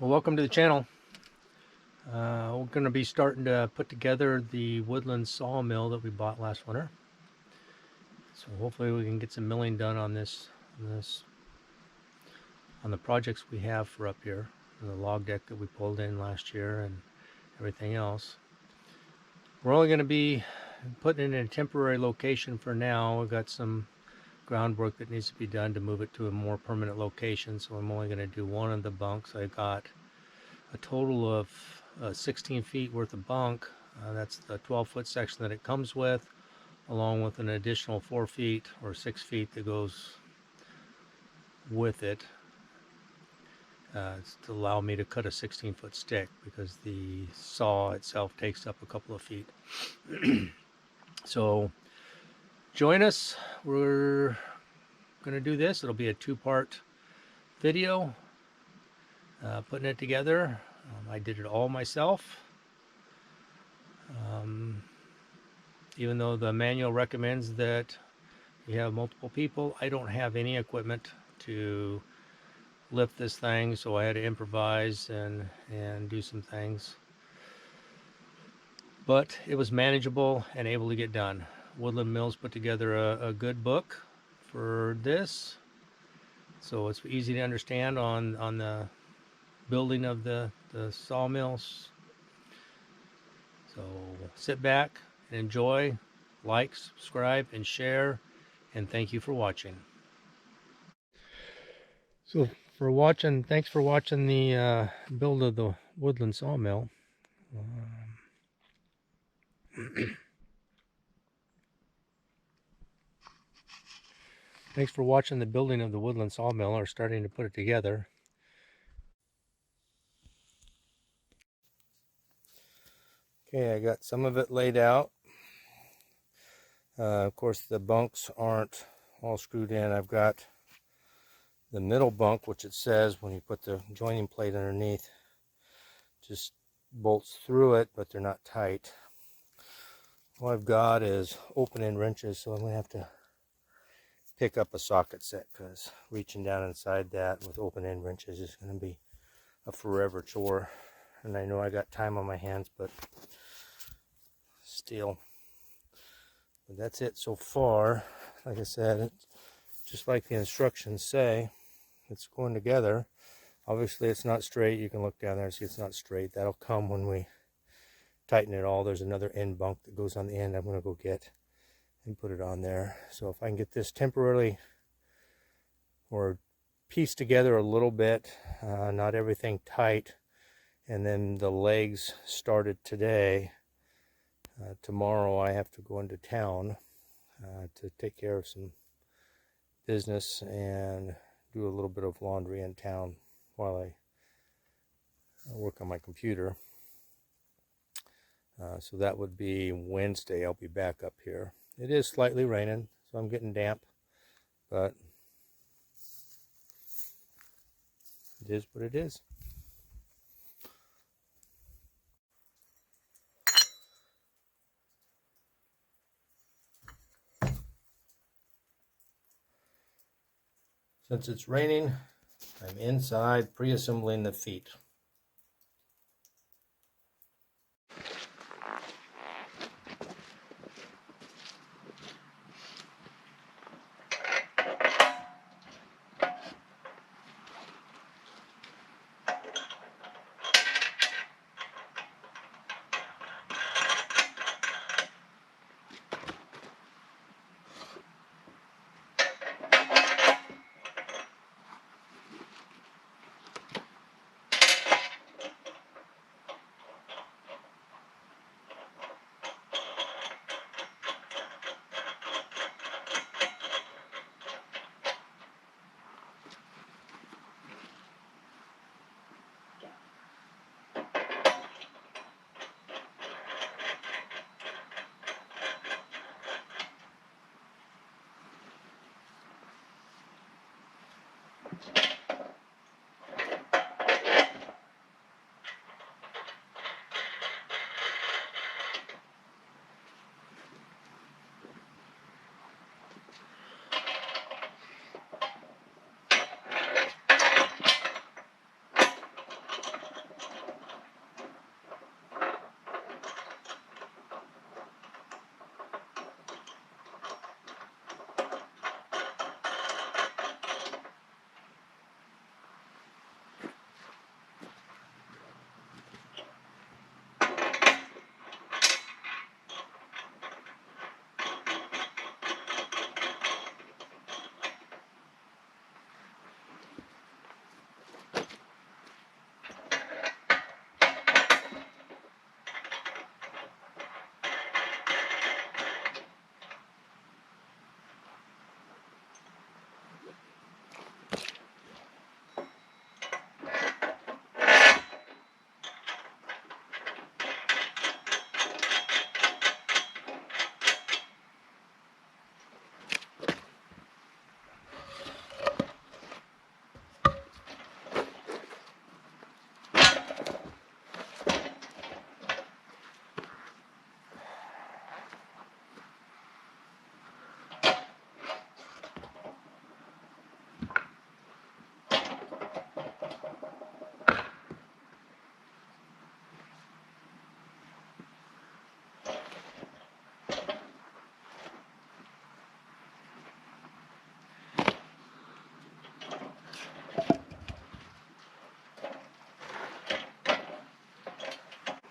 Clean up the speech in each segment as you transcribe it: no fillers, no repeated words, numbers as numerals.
Well, welcome to the channel. We're going to be starting to put together the Woodland Saw Mill that we bought last winter. So hopefully we can get some milling done on on the projects we have for up here, the log deck that we pulled in last year and everything else. We're only going to be putting it in a temporary location for now. We've got some groundwork that needs to be done to move it to a more permanent location, so I'm only going to do one of the bunks. I got a total of 16 feet worth of bunk. That's the 12-foot section that it comes with, along with an additional 4 feet or 6 feet that goes with it to allow me to cut a 16-foot stick, because the saw itself takes up a couple of feet. So join us. We're going to do this. It'll be a two-part video putting it together. I did it all myself. Even though the manual recommends that you have multiple people, I don't have any equipment to lift this thing, so I had to improvise and do some things. But it was manageable and able to get done. Woodland Mills put together a good book for this, so it's easy to understand on the building of the sawmills. So sit back and enjoy, like, subscribe, and share, and thank you for watching. So thanks for watching the build of the Woodland Sawmill. Thanks for watching the building of the Woodland Sawmill, or starting to put it together. Okay, I got some of it laid out. Of course, the bunks aren't all screwed in. I've got the middle bunk, which it says when you put the joining plate underneath, just bolts through it, but they're not tight. All I've got is open-end wrenches, so I'm going to have to pick up a socket set, because reaching down inside that with open-end wrenches is going to be a forever chore. And I know I got time on my hands, but still. But that's it so far. Like I said, it's just like the instructions say, it's going together. Obviously it's not straight. You can look down there and see it's not straight. That'll come when we tighten it all. There's another end bunk that goes on the end I'm going to go get and put it on there. So if I can get this temporarily or pieced together a little bit, not everything tight, and then the legs started today. Tomorrow I have to go into town to take care of some business and do a little bit of laundry in town while I work on my computer. So that would be Wednesday. I'll be back up here. It is slightly raining, so I'm getting damp, but it is what it is. Since it's raining, I'm inside pre-assembling the feet.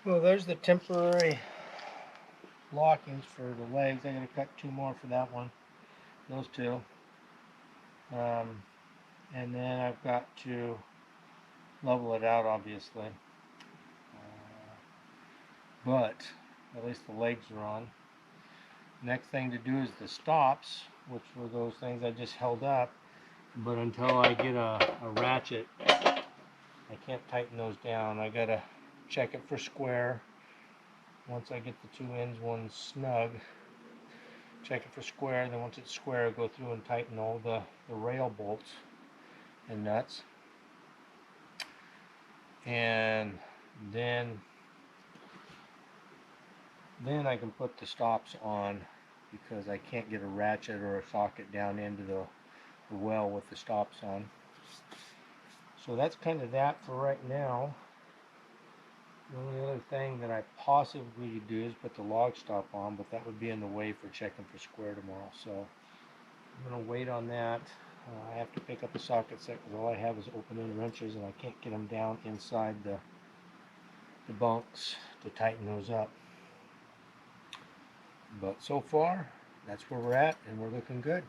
Well, there's the temporary lockings for the legs. I'm going to cut 2 more for that one. Those 2. And then I've got to level it out, obviously. But at least the legs are on. Next thing to do is the stops, which were those things I just held up. But until I get a ratchet, I can't tighten those down. I gotta check it for square. Once I get the 2 ends, one snug, check it for square. Then once it's square, I go through and tighten all the rail bolts and nuts. And then I can put the stops on, because I can't get a ratchet or a socket down into the well with the stops on. So that's kind of that for right now. The only other thing that I possibly could do is put the log stop on, but that would be in the way for checking for square tomorrow. So I'm going to wait on that. I have to pick up a socket set because all I have is open end wrenches and I can't get them down inside the bunks to tighten those up. But so far, that's where we're at, and we're looking good.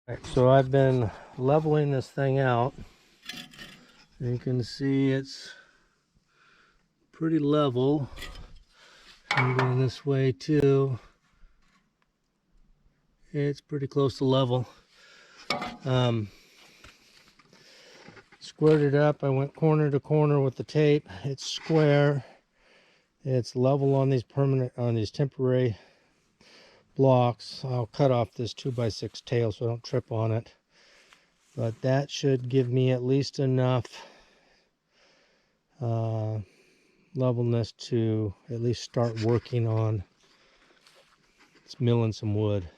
Right, so I've been leveling this thing out. You can see it's pretty level. I'm going this way too. It's pretty close to level. Squared it up. I went corner to corner with the tape. It's square. It's level on these temporary blocks. I'll cut off this 2x6 tail so I don't trip on it. But that should give me at least enough levelness to at least start working on milling some wood.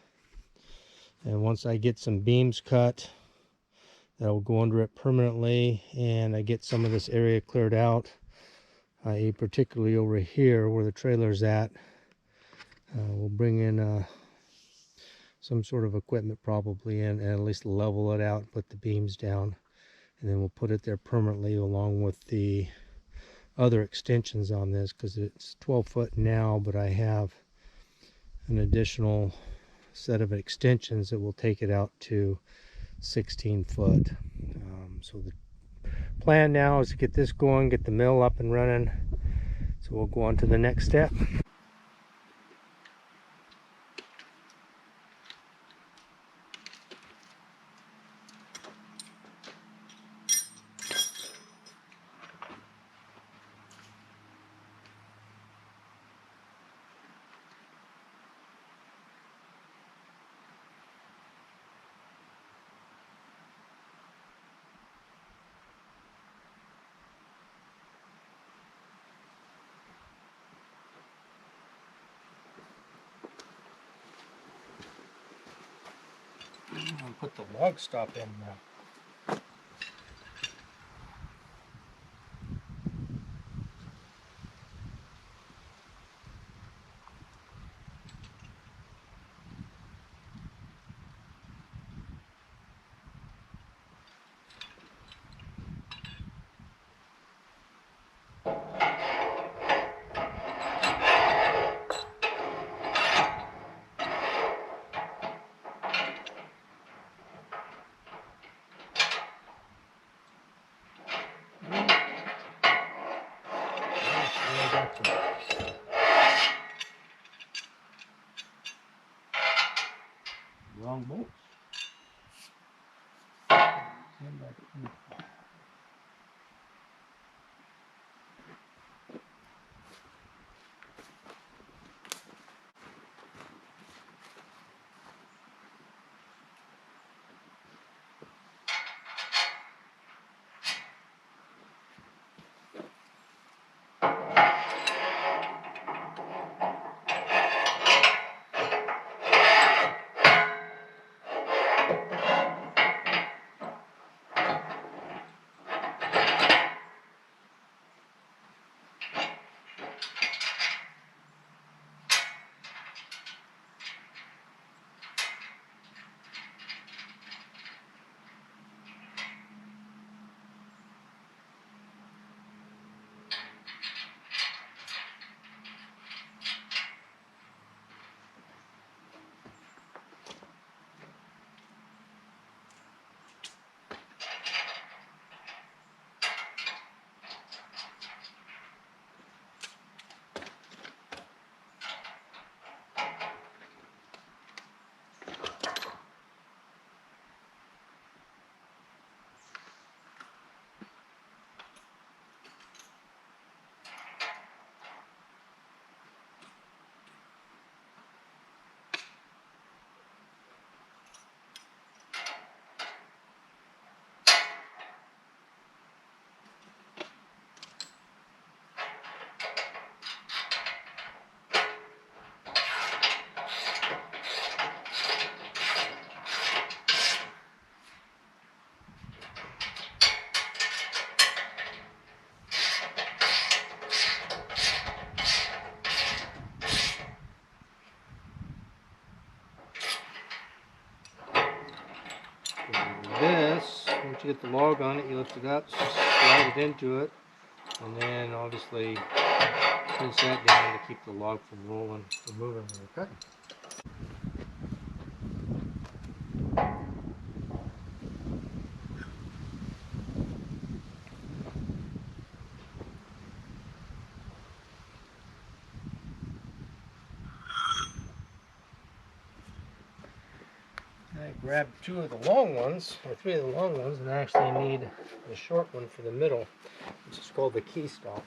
And once I get some beams cut, that will go under it permanently, and I get some of this area cleared out, i.e. particularly over here where the trailer's at. We'll bring in some sort of equipment probably and at least level it out, put the beams down, and then we'll put it there permanently along with the other extensions on this, because it's 12 foot now, but I have an additional set of extensions that will take it out to 16 foot. So the plan now is to get this going, get the mill up and running. So we'll go on to the next step. I'll put the log stop in now. Wrong bolt. to get the log on it, you lift it up, slide it into it, and then obviously pinch that down to keep the log from rolling, from moving when you're cutting. I grabbed 2 of the long ones, or 3 of the long ones, and I actually need the short one for the middle, which is called the key stop.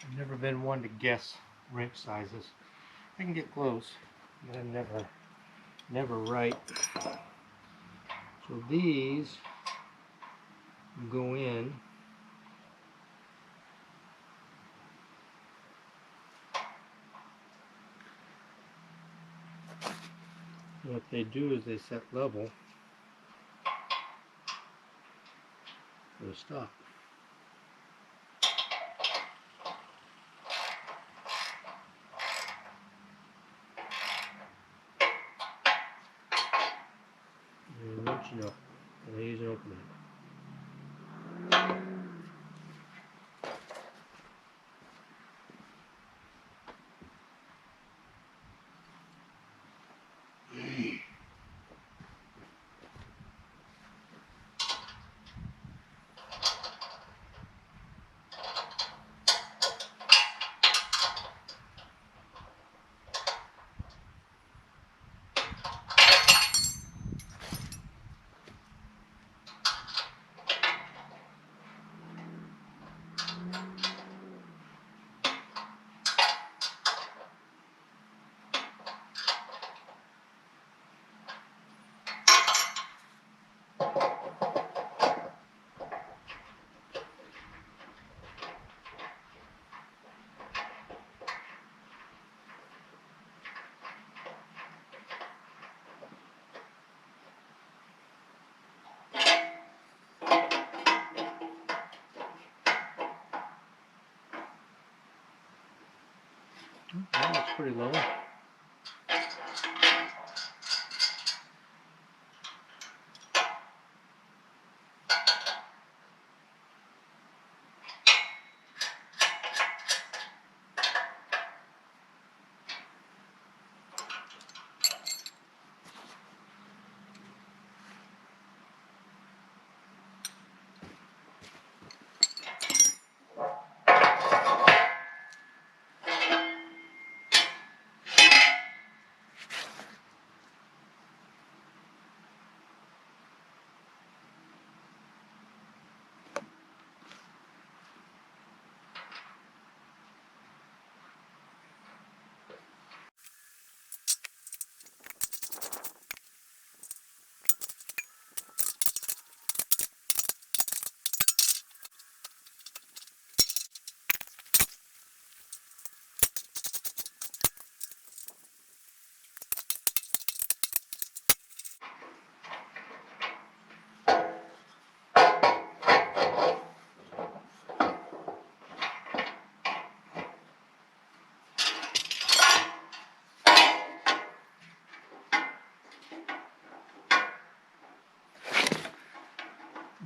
I've never been one to guess wrench sizes. I can get close, but I'm never right. So these go in. And what they do is they set level for the stop. And once you know, and I use an opening. That looks pretty low.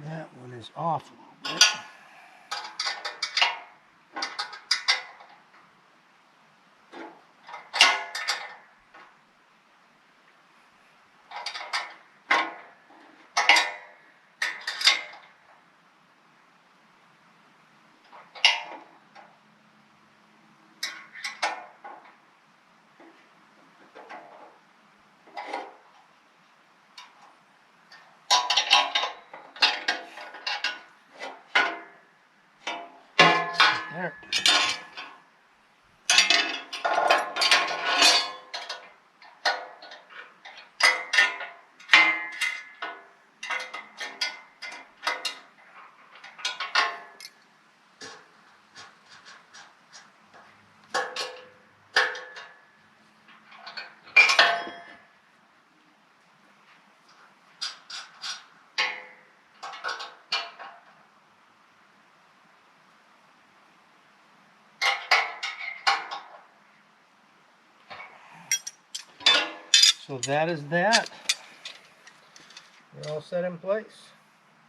That one is off a little bit. There. So that is that. They're all set in place.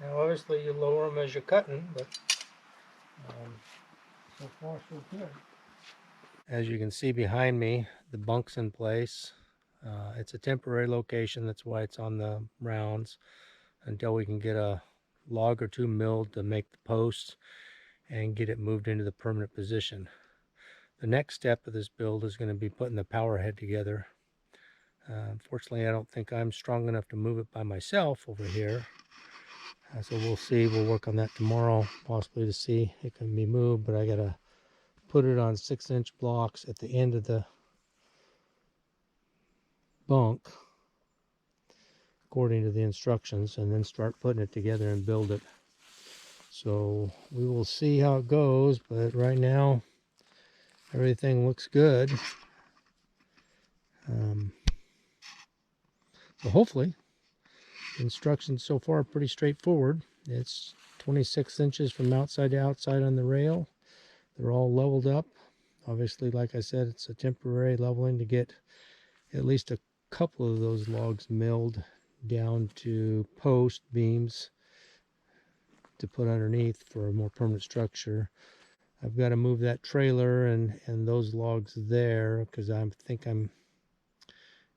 Now obviously you lower them as you're cutting, but so far so good. As you can see behind me, the bunk's in place. It's a temporary location, that's why it's on the rounds, until we can get a log or two milled to make the posts and get it moved into the permanent position. The next step of this build is going to be putting the power head together. Unfortunately, I don't think I'm strong enough to move it by myself over here. So we'll see. We'll work on that tomorrow, possibly, to see it can be moved. But I got to put it on 6-inch blocks at the end of the bunk, according to the instructions, and then start putting it together and build it. So we will see how it goes. But right now, everything looks good. So hopefully, the instructions so far are pretty straightforward. It's 26 inches from outside to outside on the rail. They're all leveled up. Obviously, like I said, it's a temporary leveling to get at least a couple of those logs milled down to post beams to put underneath for a more permanent structure. I've got to move that trailer and those logs there because I think I'm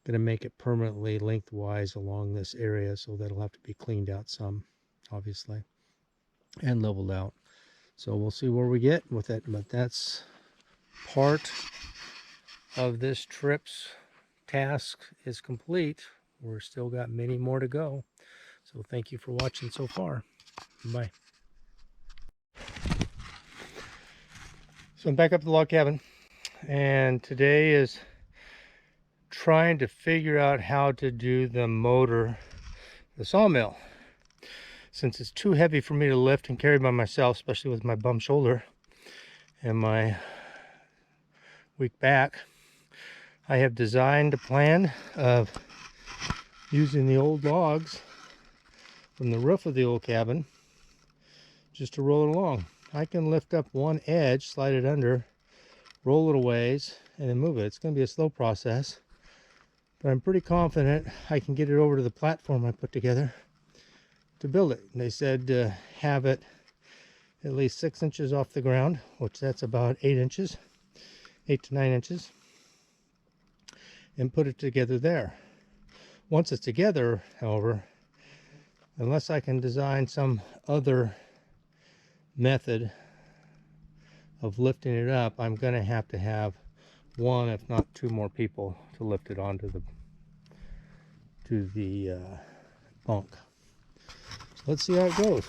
going to make it permanently lengthwise along this area, so that'll have to be cleaned out some, obviously, and leveled out. So we'll see where we get with it, but that's part of this trip's task is complete. We're still got many more to go. So thank you for watching so far. Bye. So I'm back up at the log cabin, and today is trying to figure out how to do the motor, the sawmill. Since it's too heavy for me to lift and carry by myself, especially with my bum shoulder and my weak back, I have designed a plan of using the old logs from the roof of the old cabin just to roll it along. I can lift up one edge, slide it under, roll it a ways, and then move it. It's going to be a slow process, but I'm pretty confident I can get it over to the platform I put together to build it. And they said have it at least 6 inches off the ground, which that's about 8 inches, 8 to 9 inches, and put it together there. Once it's together, however, unless I can design some other method of lifting it up, I'm going to have one, if not two more people to lift it onto the bunk. So let's see how it goes.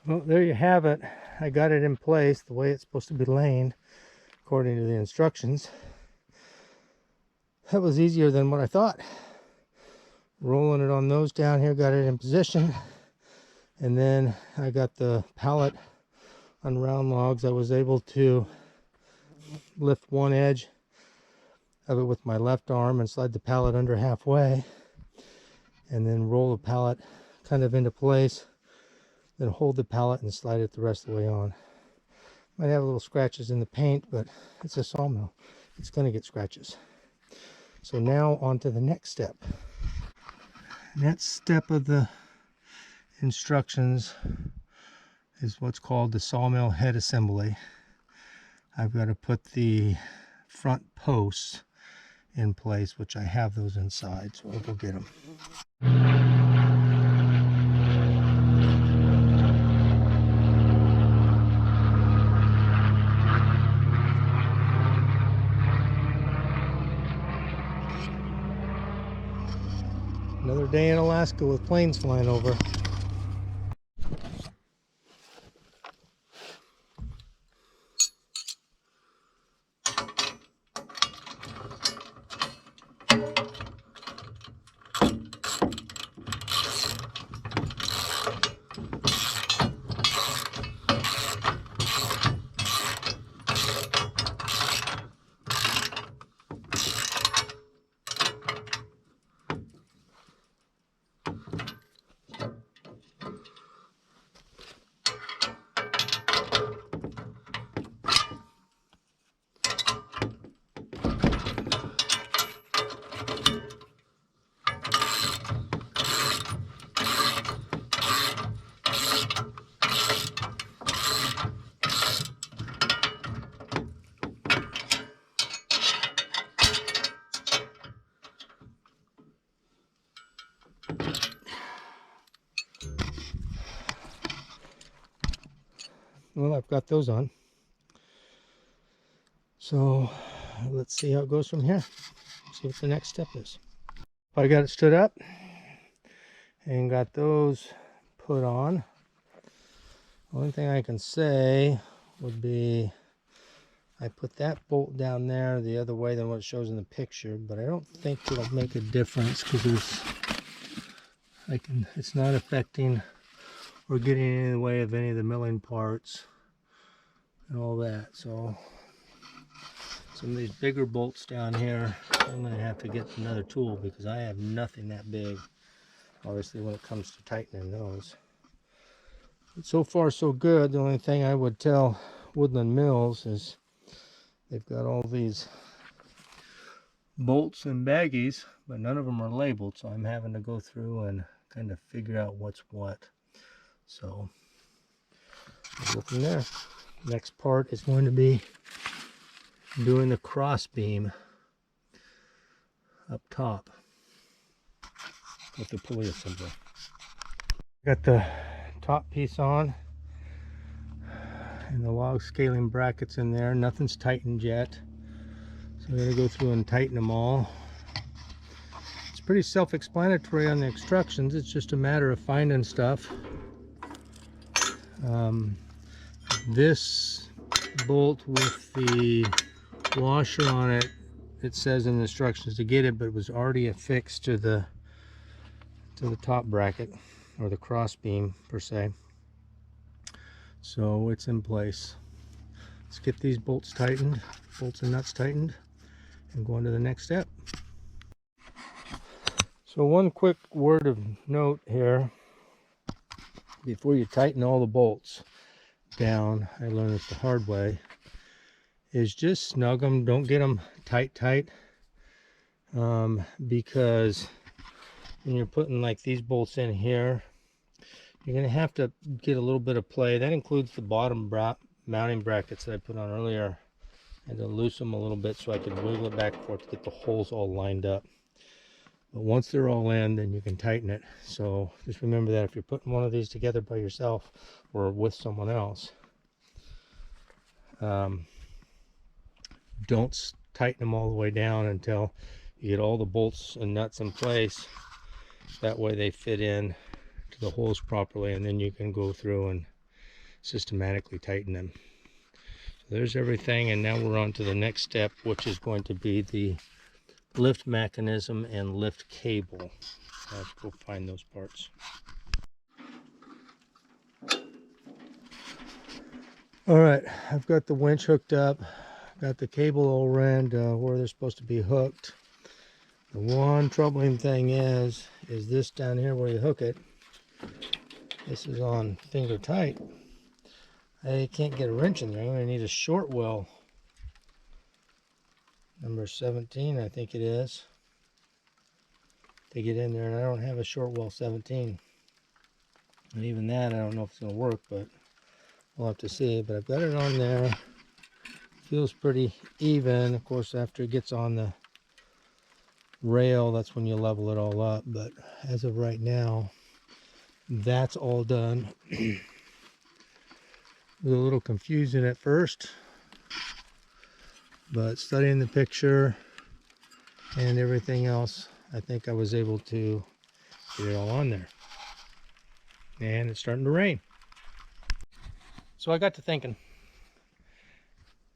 Well, there you have it. I got it in place the way it's supposed to be laying according to the instructions. That was easier than what I thought. Rolling it on those down here, got it in position, and then I got the pallet on round logs. I was able to lift one edge of it with my left arm and slide the pallet under halfway, and then roll the pallet kind of into place, then hold the pallet and slide it the rest of the way on. Might have little scratches in the paint, but it's a sawmill. It's going to get scratches. So now on to the next step. Next step of the instructions is what's called the sawmill head assembly. I've got to put the front posts in place, which I have those inside, so I'll go get them. Another day in Alaska with planes flying over. Well, I've got those on. So let's see how it goes from here. See what the next step is. I got it stood up and got those put on. Only thing I can say would be I put that bolt down there the other way than what it shows in the picture, but I don't think it'll make a difference because it's not affecting or getting in the way of any of the milling parts and all that. So some of these bigger bolts down here, I'm going to have to get another tool because I have nothing that big, obviously, when it comes to tightening those. But so far so good. The only thing I would tell Woodland Mills is they've got all these bolts and baggies, but none of them are labeled, so I'm having to go through and kind of figure out what's what. So we'll go from there. Next part is going to be doing the cross beam up top with the pulley assembly. Got the top piece on and the log scaling brackets in there. Nothing's tightened yet, so I'm going to go through and tighten them all. It's pretty self-explanatory on the instructions. It's just a matter of finding stuff. This bolt with the washer on it, it says in the instructions to get it, but it was already affixed to the top bracket, or the cross beam per se, so it's in place. Let's get these bolts tightened, bolts and nuts tightened, and go on to the next step. So one quick word of note here before you tighten all the bolts down, I learned it the hard way, is just snug them. Don't get them tight, because when you're putting like these bolts in here, you're going to have to get a little bit of play. That includes the bottom mounting brackets that I put on earlier. I had to loosen them a little bit so I could wiggle it back and forth to get the holes all lined up. But once they're all in, then you can tighten it. So just remember that if you're putting one of these together by yourself or with someone else, don't tighten them all the way down until you get all the bolts and nuts in place. That way they fit in to the holes properly, and then you can go through and systematically tighten them. So there's everything, and now we're on to the next step, which is going to be the lift mechanism and lift cable. Let's go find those parts. All right, I've got the winch hooked up, got the cable all around where they're supposed to be hooked. The one troubling thing is this down here where you hook it. This is on finger tight. I can't get a wrench in there. I'm going to need a short well. Number 17, I think it is, to get in there, and I don't have a short well 17. And even that, I don't know if it's going to work, but we'll have to see. But I've got it on there. Feels pretty even. Of course, after it gets on the rail, that's when you level it all up. But as of right now, that's all done. It was a little confusing at first, but studying the picture and everything else, I think I was able to get it all on there. And it's starting to rain. So I got to thinking,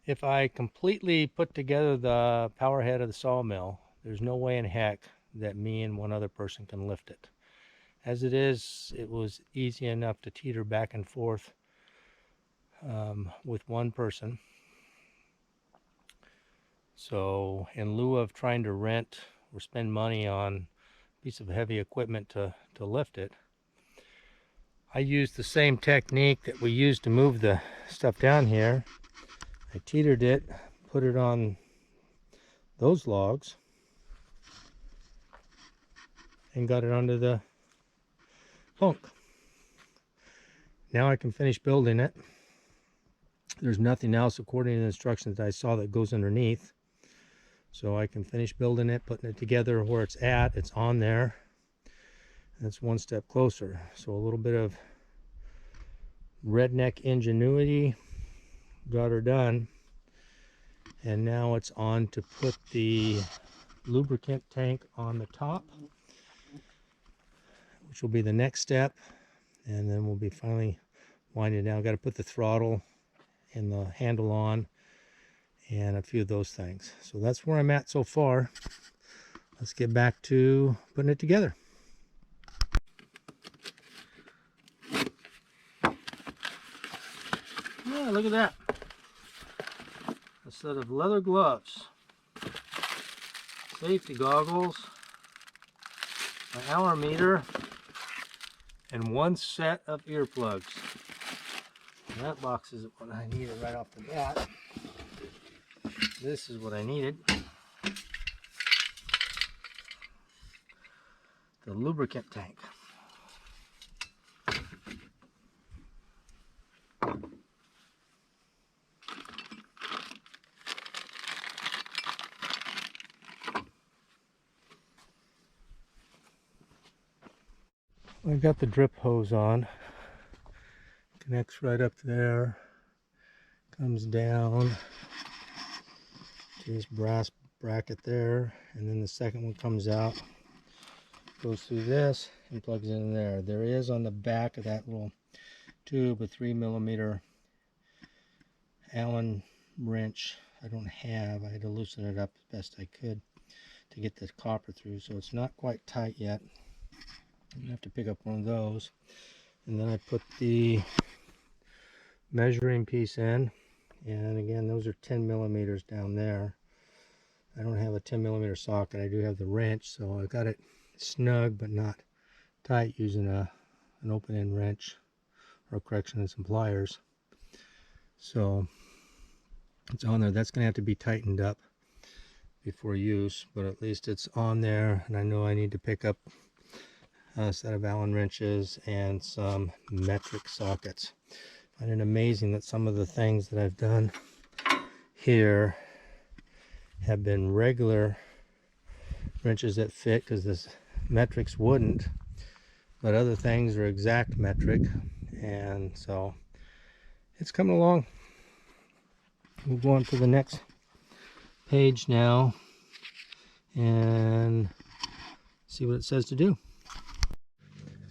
if I completely put together the power head of the sawmill, there's no way in heck that me and one other person can lift it. As it is, it was easy enough to teeter back and forth with one person. So in lieu of trying to rent or spend money on a piece of heavy equipment to lift it, I used the same technique that we used to move the stuff down here. I teetered it, put it on those logs, and got it onto the bunk. Now I can finish building it. There's nothing else according to the instructions that I saw that goes underneath. So I can finish building it, putting it together where it's at. It's on there. That's one step closer. So a little bit of redneck ingenuity got her done. And now it's on to put the lubricant tank on the top, which will be the next step. And then we'll be finally winding down. Got to put the throttle and the handle on and a few of those things. So that's where I'm at so far. Let's get back to putting it together. Yeah, look at that. A set of leather gloves, safety goggles, an hour meter, and one set of earplugs. And that box is what I needed right off the bat. This is what I needed. The lubricant tank. I've got the drip hose on. Connects right up there. Comes down to this brass bracket there, and then the second one comes out, goes through this and plugs in there. There is on the back of that little tube a 3mm Allen wrench. I don't have. I had to loosen it up as best I could to get the copper through, so it's not quite tight yet. I'm gonna have to pick up one of those, and then I put the measuring piece in, and again those are 10mm down there. I don't have a 10mm socket. I do have the wrench, so I got it snug but not tight using an open-end wrench, or correction, and some pliers. So It's on there. That's going to have to be tightened up before use, but at least it's on there. And I know I need to pick up a set of Allen wrenches and some metric sockets. I find it amazing that some of the things that I've done here have been regular wrenches that fit, because this metrics wouldn't, but other things are exact metric, and so it's coming along. We'll go on to the next page now and see what it says to do.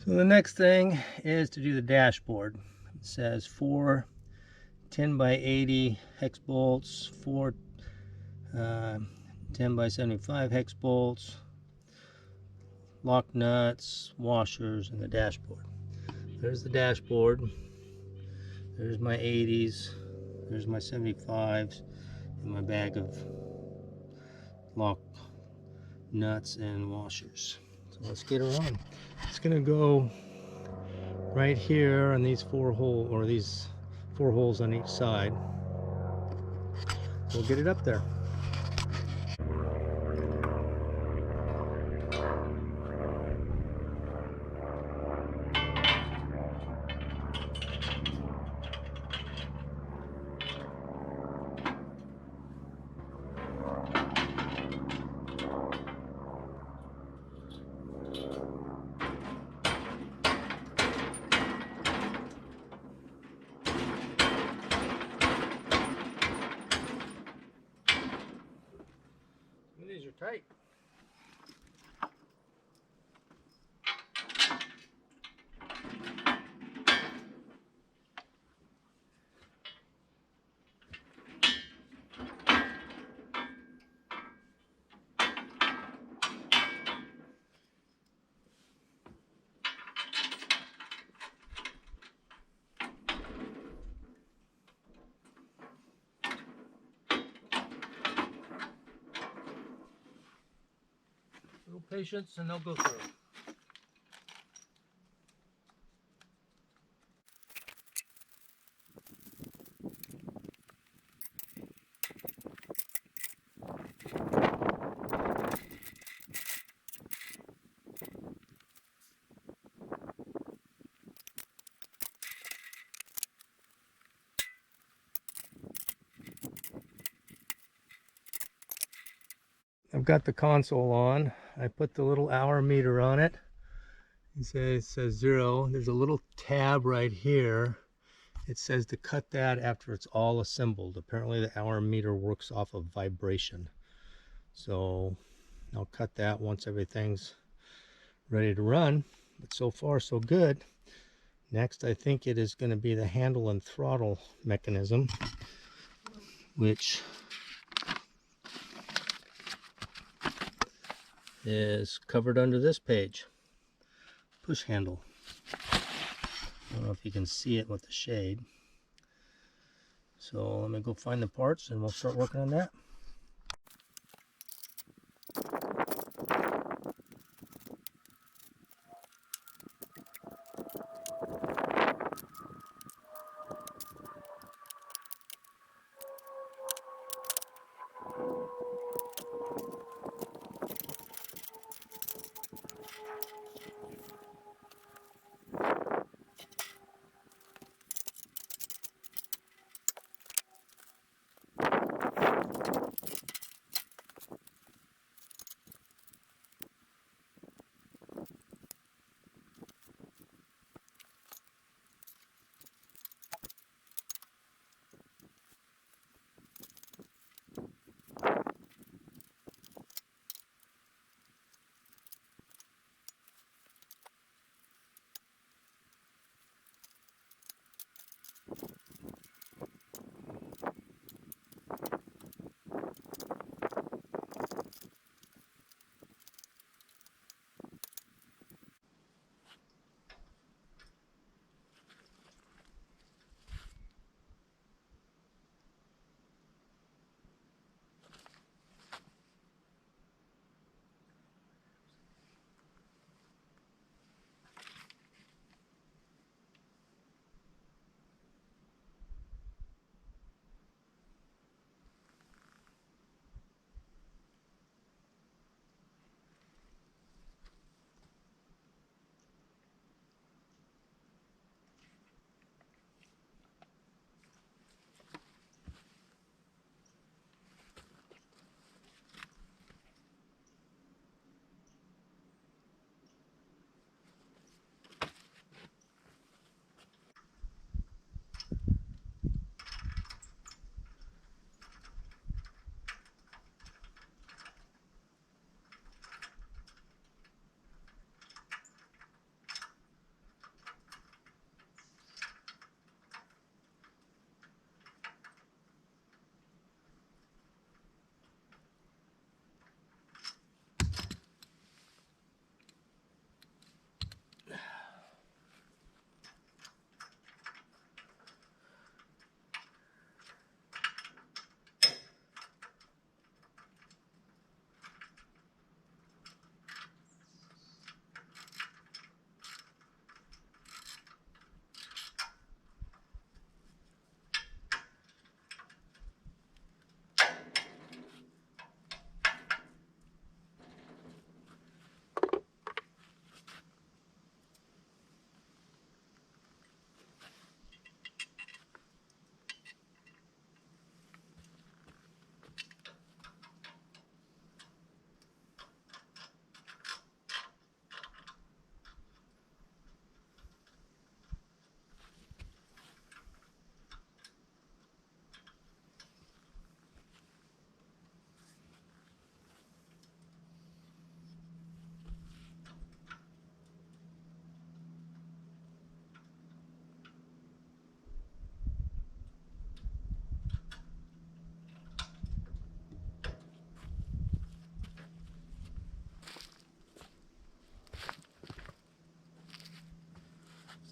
So the next thing is to do the dashboard. It says 4 10 by 80 hex bolts, 4 10 by 75 hex bolts, lock nuts, washers, and the dashboard. There's the dashboard. There's my 80s. There's my 75s and my bag of lock nuts and washers. So let's get her on. It's gonna go right here on these 4 holes, or these 4 holes on each side. We'll get it up there. These are tight. Little patience and they'll go through. I've got the console on. I put the little hour meter on it. It says 0. There's a little tab right here. It says to cut that after it's all assembled. Apparently the hour meter works off of vibration. So I'll cut that once everything's ready to run. But so far so good. Next I think it is going to be the handle and throttle mechanism, which is covered under this page. Push handle. I don't know if you can see it with the shade. So let me go find the parts and we'll start working on that.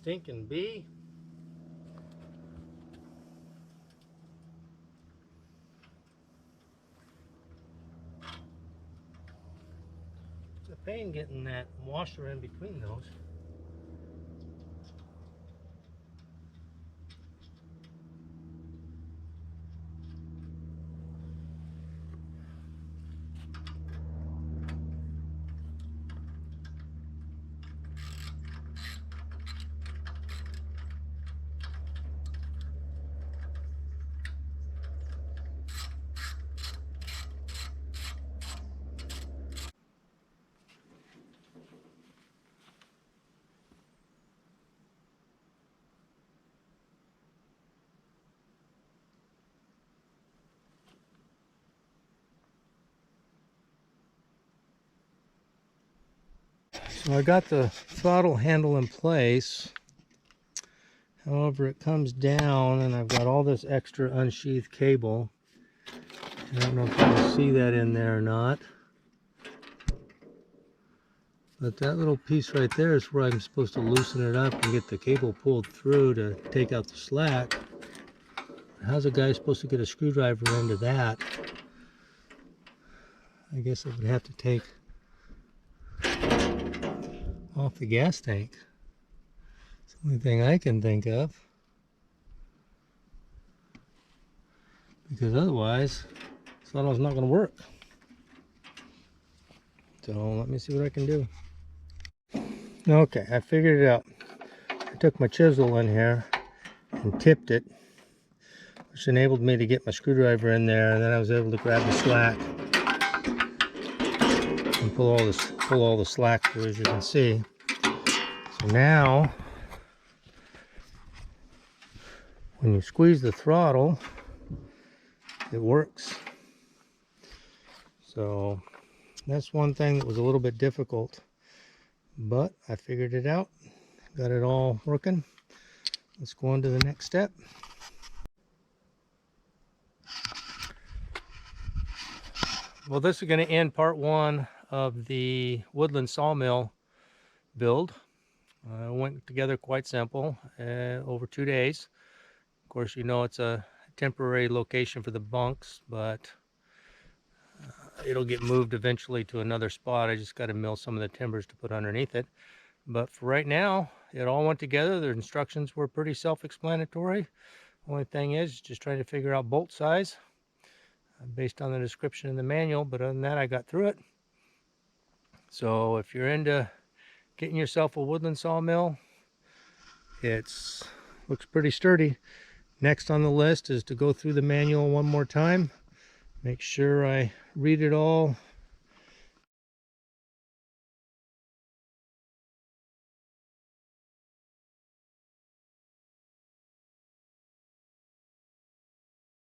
stinking bee. It's a pain getting that washer in between those. So I got the throttle handle in place. However, it comes down and I've got all this extra unsheathed cable. I don't know if you can see that in there or not. But that little piece right there is where I'm supposed to loosen it up and get the cable pulled through to take out the slack. How's a guy supposed to get a screwdriver into that? I guess I would have to take off the gas tank. It's the only thing I can think of. Because otherwise, this funnel's not going to work. So let me see what I can do. Okay, I figured it out. I took my chisel in here and tipped it, which enabled me to get my screwdriver in there, and then I was able to grab the slack and pull all the slack through, as you can see. So now, when you squeeze the throttle, it works. So that's one thing that was a little bit difficult, but I figured it out, got it all working. Let's go on to the next step. Well, this is going to end part one of the Woodland Saw Mill build. It went together quite simple, over 2 days. Of course, you know it's a temporary location for the bunks, but it'll get moved eventually to another spot. I just got to mill some of the timbers to put underneath it. But for right now, it all went together. The instructions were pretty self-explanatory. Only thing is just trying to figure out bolt size based on the description in the manual. But other than that, I got through it. So if you're into getting yourself a Woodland sawmill, looks pretty sturdy. Next on the list is to go through the manual one more time, make sure I read it all